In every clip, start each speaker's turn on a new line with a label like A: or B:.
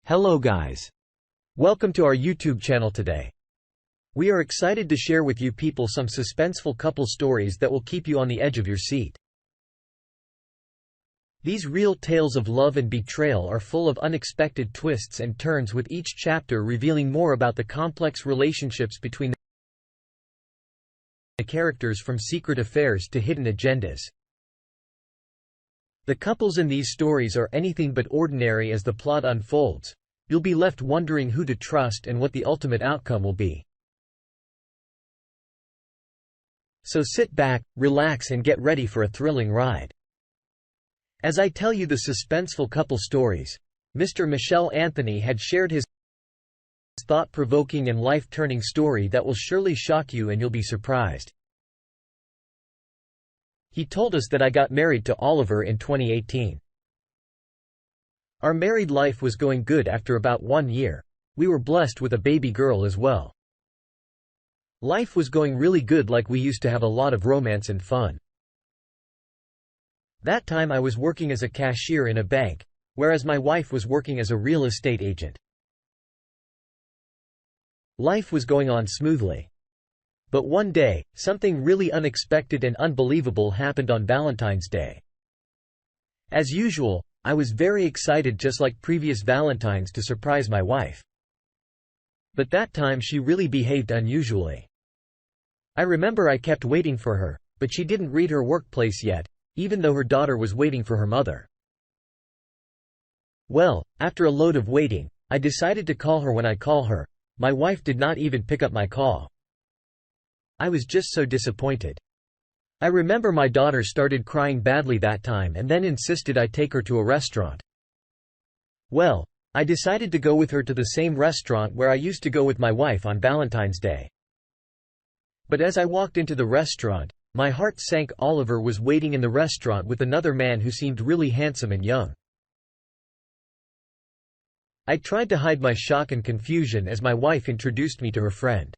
A: Hello guys. Welcome to our YouTube channel today. We are excited to share with you people some suspenseful couple stories that will keep you on the edge of your seat. These real tales of love and betrayal are full of unexpected twists and turns, with each chapter revealing more about the complex relationships between the characters, from secret affairs to hidden agendas. The couples in these stories are anything but ordinary. As the plot unfolds, you'll be left wondering who to trust and what the ultimate outcome will be. So sit back, relax and get ready for a thrilling ride. As I tell you the suspenseful couple stories, Mr. Michel Anthony had shared his thought-provoking and life-turning story that will surely shock you and you'll be surprised. He told us that I got married to Oliver in 2018. Our married life was going good. After about 1 year, we were blessed with a baby girl as well. Life was going really good, like we used to have a lot of romance and fun. That time I was working as a cashier in a bank, whereas my wife was working as a real estate agent. Life was going on smoothly. But one day, something really unexpected and unbelievable happened on Valentine's Day. As usual, I was very excited, just like previous Valentines, to surprise my wife. But that time she really behaved unusually. I remember I kept waiting for her, but she didn't read her workplace yet, even though her daughter was waiting for her mother. Well, after a load of waiting, I decided to call her. When I call her, my wife did not even pick up my call. I was just so disappointed. I remember my daughter started crying badly that time and then insisted I take her to a restaurant. Well, I decided to go with her to the same restaurant where I used to go with my wife on Valentine's Day. But as I walked into the restaurant, my heart sank. Oliver was waiting in the restaurant with another man who seemed really handsome and young. I tried to hide my shock and confusion as my wife introduced me to her friend.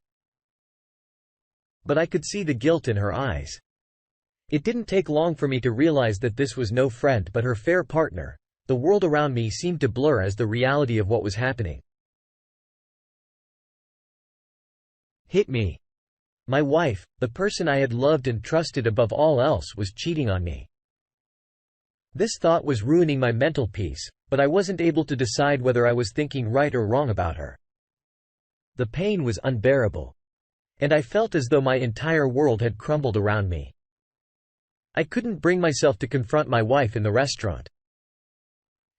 A: But I could see the guilt in her eyes. It didn't take long for me to realize that this was no friend but her fair partner. The world around me seemed to blur as the reality of what was happening hit me. My wife, the person I had loved and trusted above all else, was cheating on me. This thought was ruining my mental peace, but I wasn't able to decide whether I was thinking right or wrong about her. The pain was unbearable, and I felt as though my entire world had crumbled around me. I couldn't bring myself to confront my wife in the restaurant.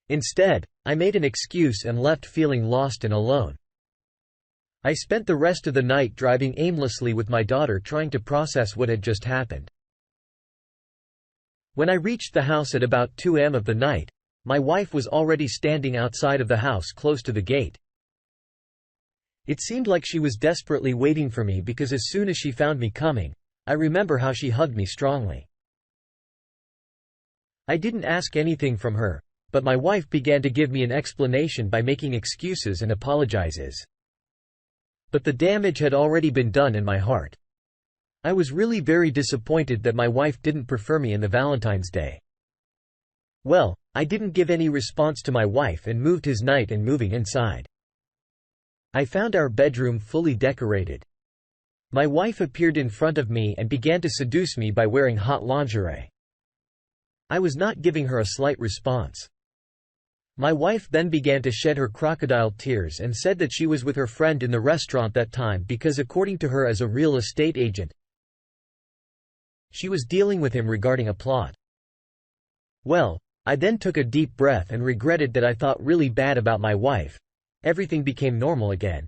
A: Instead, I made an excuse and left, feeling lost and alone. I spent the rest of the night driving aimlessly with my daughter, trying to process what had just happened. When I reached the house at about 2 a.m. of the night, my wife was already standing outside of the house close to the gate. It seemed like she was desperately waiting for me, because as soon as she found me coming, I remember how she hugged me strongly. I didn't ask anything from her, but my wife began to give me an explanation by making excuses and apologizes. But the damage had already been done in my heart. I was really very disappointed that my wife didn't prefer me in the Valentine's Day. Well, I didn't give any response to my wife and moved his night and moving inside. I found our bedroom fully decorated. My wife appeared in front of me and began to seduce me by wearing hot lingerie. I was not giving her a slight response. My wife then began to shed her crocodile tears and said that she was with her friend in the restaurant that time because, according to her, as a real estate agent, she was dealing with him regarding a plot. Well, I then took a deep breath and regretted that I thought really bad about my wife. Everything became normal again.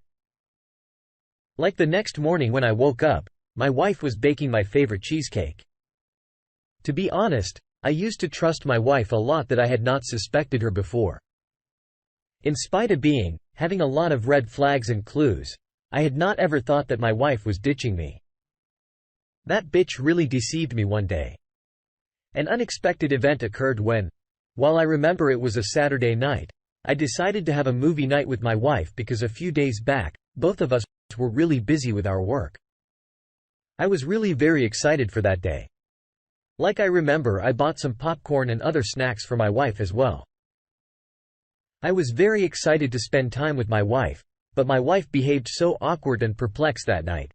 A: Like the next morning when I woke up, my wife was baking my favorite cheesecake. To be honest, I used to trust my wife a lot that I had not suspected her before. In spite of having a lot of red flags and clues, I had not ever thought that my wife was ditching me. That bitch really deceived me one day. An unexpected event occurred when, while I remember it was a Saturday night, I decided to have a movie night with my wife because a few days back, both of us were really busy with our work. I was really very excited for that day. Like I remember I bought some popcorn and other snacks for my wife as well. I was very excited to spend time with my wife, but my wife behaved so awkward and perplexed that night.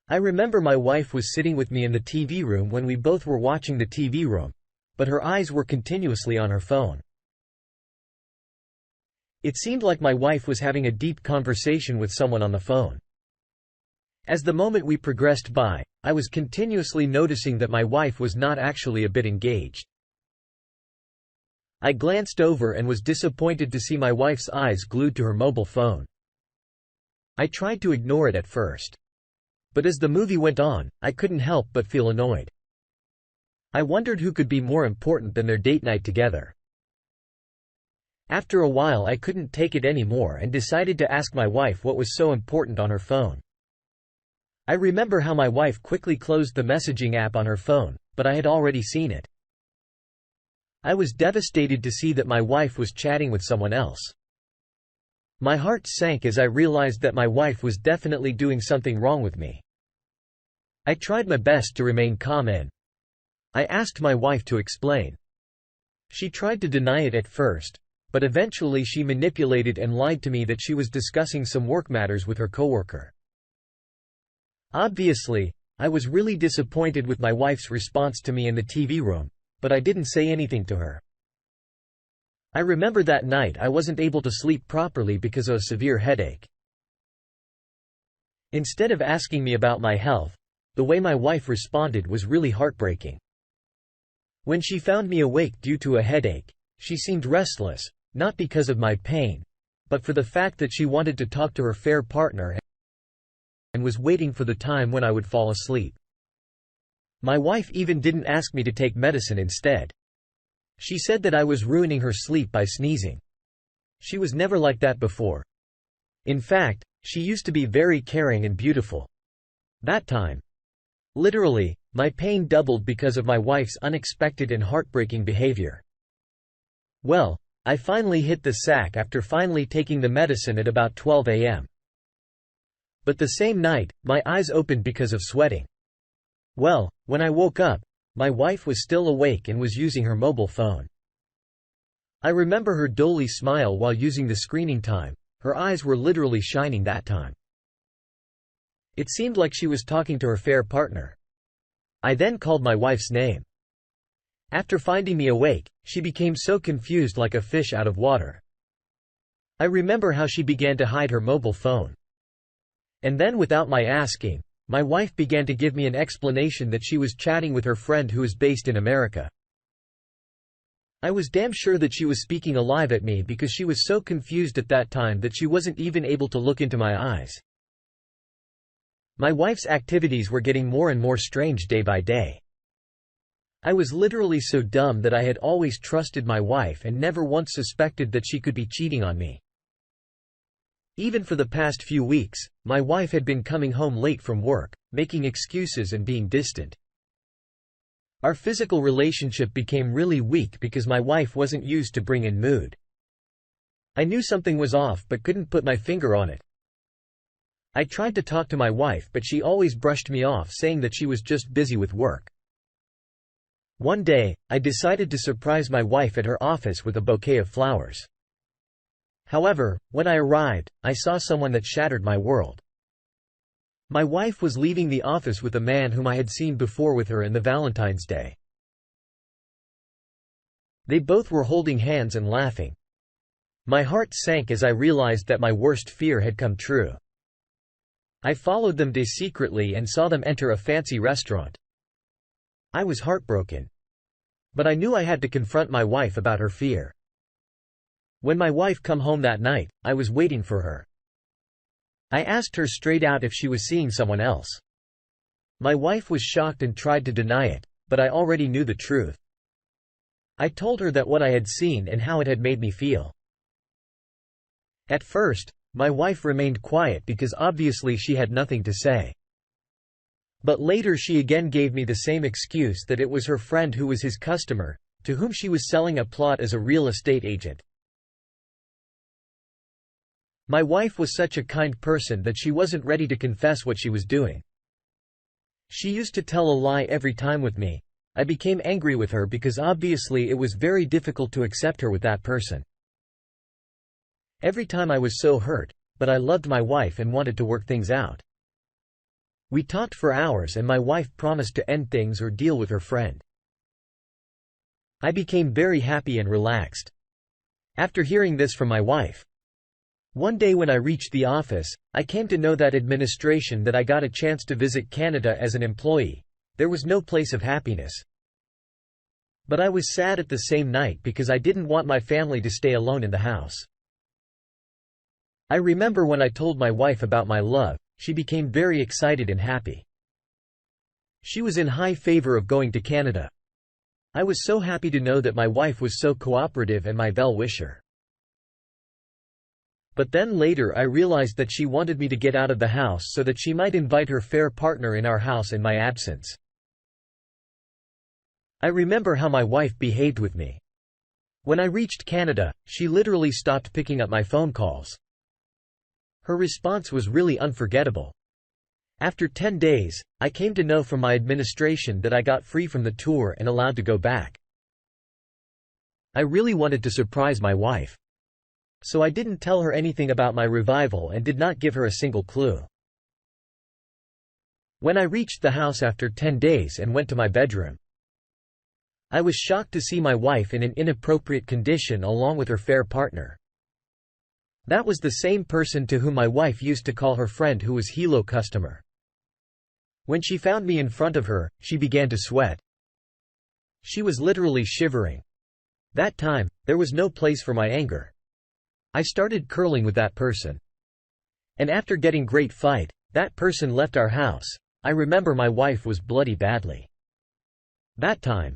A: I remember my wife was sitting with me in the TV room when we both were watching the TV room, but her eyes were continuously on her phone. It seemed like my wife was having a deep conversation with someone on the phone. As the moment we progressed by, I was continuously noticing that my wife was not actually a bit engaged. I glanced over and was disappointed to see my wife's eyes glued to her mobile phone. I tried to ignore it at first. But as the movie went on, I couldn't help but feel annoyed. I wondered who could be more important than their date night together. After a while I couldn't take it anymore and decided to ask my wife what was so important on her phone. I remember how my wife quickly closed the messaging app on her phone, but I had already seen it. I was devastated to see that my wife was chatting with someone else. My heart sank as I realized that my wife was definitely doing something wrong with me. I tried my best to remain calm and I asked my wife to explain. She tried to deny it at first, but eventually she manipulated and lied to me that she was discussing some work matters with her coworker. Obviously, I was really disappointed with my wife's response to me in the TV room, but I didn't say anything to her. I remember that night I wasn't able to sleep properly because of a severe headache. Instead of asking me about my health, the way my wife responded was really heartbreaking. When she found me awake due to a headache, she seemed restless, not because of my pain, but for the fact that she wanted to talk to her fair partner and was waiting for the time when I would fall asleep. My wife even didn't ask me to take medicine instead. She said that I was ruining her sleep by sneezing. She was never like that before. In fact, she used to be very caring and beautiful. That time. Literally, my pain doubled because of my wife's unexpected and heartbreaking behavior. Well, I finally hit the sack after finally taking the medicine at about 12 a.m. But the same night, my eyes opened because of sweating. Well, when I woke up, my wife was still awake and was using her mobile phone. I remember her dully smile while using the screening time. Her eyes were literally shining that time. It seemed like she was talking to her fair partner. I then called my wife's name. After finding me awake, she became so confused like a fish out of water. I remember how she began to hide her mobile phone. And then without my asking, my wife began to give me an explanation that she was chatting with her friend who is based in America. I was damn sure that she was speaking alive at me because she was so confused at that time that she wasn't even able to look into my eyes. My wife's activities were getting more and more strange day by day. I was literally so dumb that I had always trusted my wife and never once suspected that she could be cheating on me. Even for the past few weeks, my wife had been coming home late from work, making excuses and being distant. Our physical relationship became really weak because my wife wasn't used to bring in mood. I knew something was off but couldn't put my finger on it. I tried to talk to my wife but she always brushed me off saying that she was just busy with work. One day, I decided to surprise my wife at her office with a bouquet of flowers. However, when I arrived, I saw someone that shattered my world. My wife was leaving the office with a man whom I had seen before with her in the Valentine's Day. They both were holding hands and laughing. My heart sank as I realized that my worst fear had come true. I followed them secretly and saw them enter a fancy restaurant. I was heartbroken. But I knew I had to confront my wife about her fear. When my wife come home that night, I was waiting for her. I asked her straight out if she was seeing someone else. My wife was shocked and tried to deny it, but I already knew the truth. I told her that what I had seen and how it had made me feel. At first, my wife remained quiet because obviously she had nothing to say. But later she again gave me the same excuse that it was her friend who was his customer, to whom she was selling a plot as a real estate agent. My wife was such a kind person that she wasn't ready to confess what she was doing. She used to tell a lie every time with me. I became angry with her because obviously it was very difficult to accept her with that person. Every time I was so hurt, but I loved my wife and wanted to work things out. We talked for hours and my wife promised to end things or deal with her friend. I became very happy and relaxed after hearing this from my wife. One day when I reached the office, I came to know that administration that I got a chance to visit Canada as an employee. There was no place of happiness. But I was sad at the same night because I didn't want my family to stay alone in the house. I remember when I told my wife about my love, she became very excited and happy. She was in high favor of going to Canada. I was so happy to know that my wife was so cooperative and my well-wisher. But then later I realized that she wanted me to get out of the house so that she might invite her fair partner in our house in my absence. I remember how my wife behaved with me. When I reached Canada, she literally stopped picking up my phone calls. Her response was really unforgettable. After 10 days, I came to know from my administration that I got free from the tour and allowed to go back. I really wanted to surprise my wife. So I didn't tell her anything about my revival and did not give her a single clue. When I reached the house after 10 days and went to my bedroom, I was shocked to see my wife in an inappropriate condition along with her fair partner. That was the same person to whom my wife used to call her friend who was Hilo customer. When she found me in front of her, she began to sweat. She was literally shivering. That time, there was no place for my anger. I started curling with that person. And after getting great fight, that person left our house. I remember my wife was bloody badly. That time.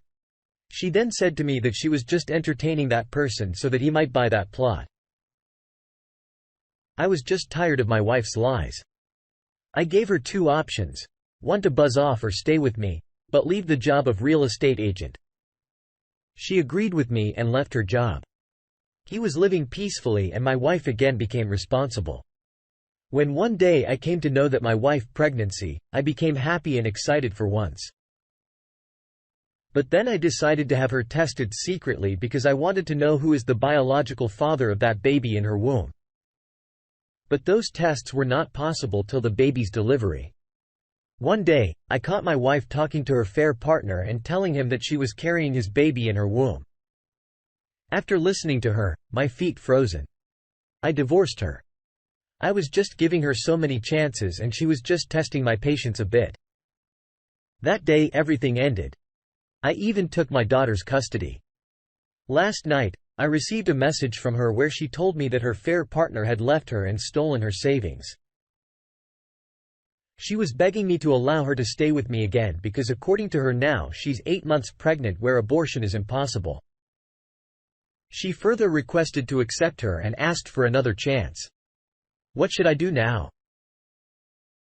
A: She then said to me that she was just entertaining that person so that he might buy that plot. I was just tired of my wife's lies. I gave her 2 options. One to buzz off or stay with me, but leave the job of real estate agent. She agreed with me and left her job. He was living peacefully and my wife again became responsible. When one day I came to know that my wife's pregnancy, I became happy and excited for once. But then I decided to have her tested secretly because I wanted to know who is the biological father of that baby in her womb. But those tests were not possible till the baby's delivery. One day, I caught my wife talking to her fair partner and telling him that she was carrying his baby in her womb. After listening to her, my feet frozen. I divorced her. I was just giving her so many chances and she was just testing my patience a bit. That day everything ended. I even took my daughter's custody. Last night, I received a message from her where she told me that her fair partner had left her and stolen her savings. She was begging me to allow her to stay with me again because according to her now she's 8 months pregnant where abortion is impossible. She further requested to accept her and asked for another chance. What should I do now?